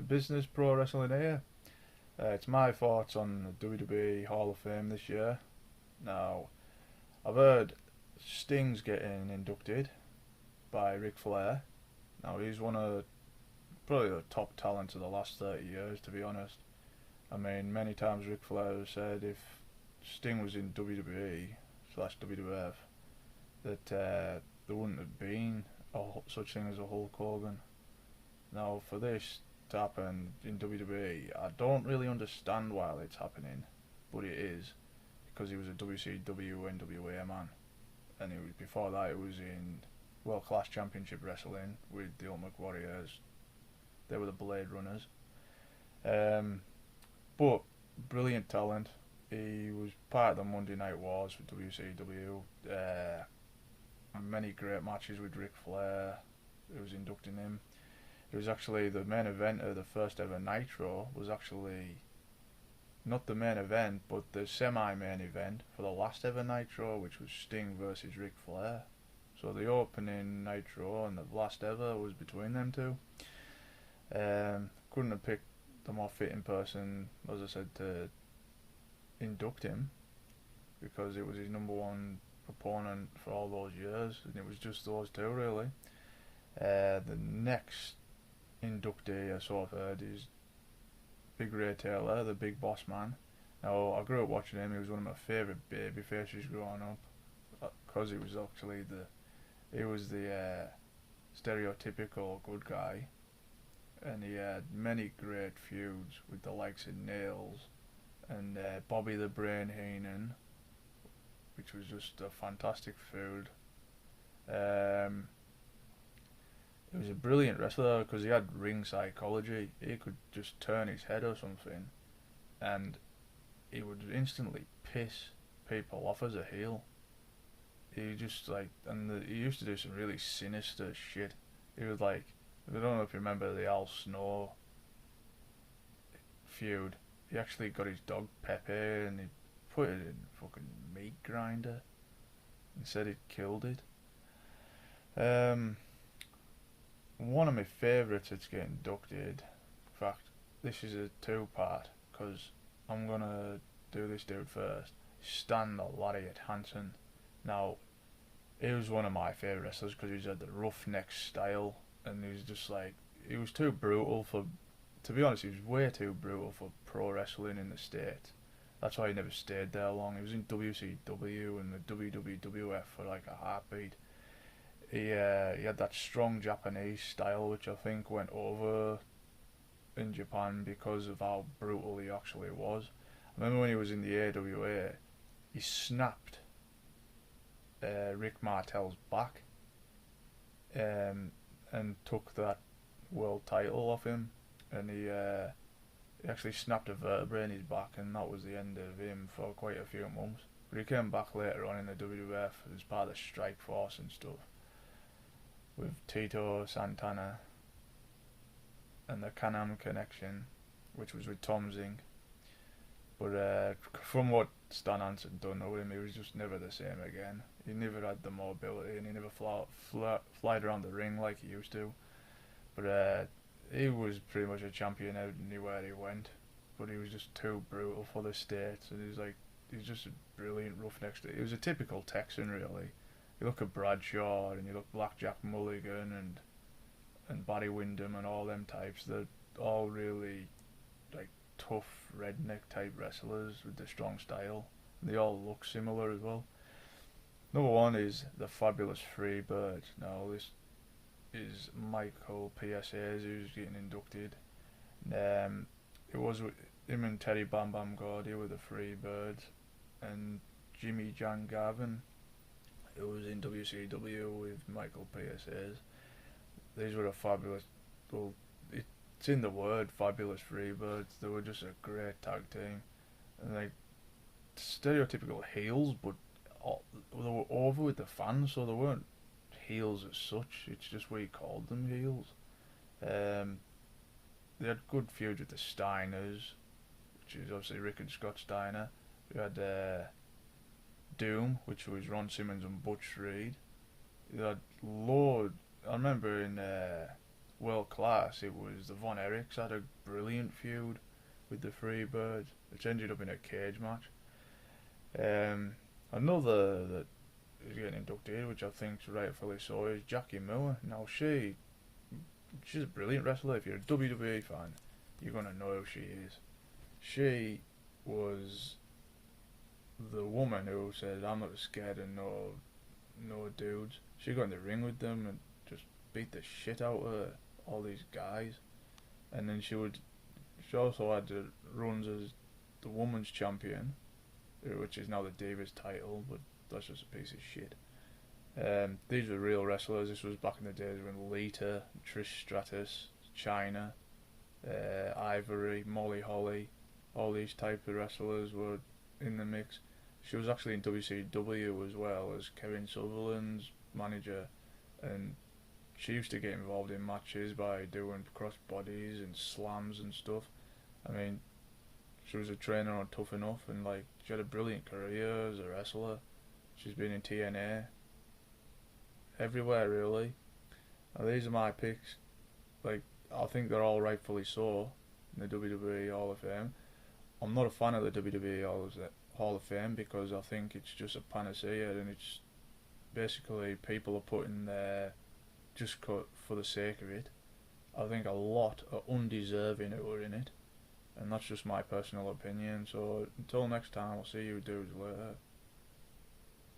to Business Pro Wrestling here. It's my thoughts on the WWE Hall of Fame this year. Now, I've heard Sting's getting inducted by Ric Flair. Now, he's one of probably the top talents of the last 30 years, to be honest. I mean, many times Ric Flair has said if Sting was in WWE/WWF, that there wouldn't have been such thing as a Hulk Hogan. Now, for this to happen in WWE, I don't really understand why it's happening, but it is because he was a WCW NWA man, and before that it was in World Class Championship Wrestling with the Ultimate Warriors. They were the Blade Runners. But brilliant talent. He was part of the Monday Night Wars with WCW. Many great matches with Ric Flair, who was inducting him. It was actually the main event of the first ever Nitro, was actually not the main event, but the semi-main event for the last ever Nitro, which was Sting versus Ric Flair. So the opening Nitro and the last ever was between them two. Couldn't have picked the more fitting person, as I said, to induct him, because it was his number one opponent for all those years, and it was just those two really. The next inductee I sort of heard is Big Ray Taylor, the Big Boss Man. Now, I grew up watching him. He was one of my favourite baby faces growing up, because he was actually the stereotypical good guy, and he had many great feuds with the likes of Nails and Bobby the Brain Heenan, which was just a fantastic feud. He was a brilliant wrestler because he had ring psychology. He could just turn his head or something, and he would instantly piss people off as a heel. He just he used to do some really sinister shit. He was like, I don't know if you remember the Al Snow feud. He actually got his dog Pepe and he put it in a fucking meat grinder and said it killed it. One of my favourites that's getting inducted, in fact, this is a two-part, because I'm going to do this dude first, Stan the Lariat Hansen. Now, he was one of my favourite wrestlers because he had the roughneck style, and he was just like, he was too brutal for, to be honest, he was way too brutal for pro wrestling in the States. That's why he never stayed there long. He was in WCW and the WWF for like a heartbeat. He had that strong Japanese style, which I think went over in Japan because of how brutal he actually was. I remember when he was in the AWA, he snapped Rick Martel's back, and took that world title off him, and he actually snapped a vertebrae in his back, and that was the end of him for quite a few months. But he came back later on in the WWF as part of the Strike Force and stuff, with Tito Santana and the Can-Am Connection, which was with Tom Zink. But from what Stan Hansen done with him, he was just never the same again. He never had the mobility, and he never flied around the ring like he used to. But he was pretty much a champion anywhere he went. But he was just too brutal for the States, and he's just a brilliant roughneck. He was a typical Texan, really. You look at Bradshaw, and you look Blackjack Mulligan and Barry Windham and all them types. They're all really like tough redneck type wrestlers with the strong style. And they all look similar as well. Number one is the Fabulous Freebird. Now this is Michael P.S.A. who's getting inducted. It was with him and Teddy Bam Bam Gordy were the Freebirds, and Jimmy Jan Garvin, who was in WCW with Michael P.S.A. These were a fabulous, well, it's in the word, Fabulous Freebirds. They were just a great tag team, and like stereotypical heels, but they were over with the fans, so they weren't heels as such. It's just we called them heels. They had good feuds with the Steiners, which is obviously Rick and Scott Steiner. We had Doom, which was Ron Simmons and Butch Reed. They had I remember in world class. It was the Von Erichs had a brilliant feud with the Freebirds, which ended up in a cage match. Another that is getting inducted, which I think's rightfully so, is Jackie Moore. Now she's a brilliant wrestler. If you're a WWE fan, you're gonna know who she is. She was the woman who said, "I'm not scared of no dudes." She got in the ring with them and just beat the shit out of all these guys. And then she also had the runs as the women's champion, which is now the Divas title, but that's just a piece of shit. These were real wrestlers. This was back in the days when Lita, Trish Stratus, Chyna, Ivory, Molly Holly, all these type of wrestlers were in the mix. She was actually in WCW as well as Kevin Sutherland's manager, and she used to get involved in matches by doing cross bodies and slams and stuff. I mean, she was a trainer on Tough Enough, and like she had a brilliant career as a wrestler. She's been in TNA, everywhere really. Now, these are my picks. Like, I think they're all rightfully so in the WWE Hall of Fame. I'm not a fan of the WWE Hall of Fame because I think it's just a panacea, and it's basically people are putting there just for the sake of it. I think a lot are undeserving who are in it, and that's just my personal opinion. So until next time, I'll see you dudes later.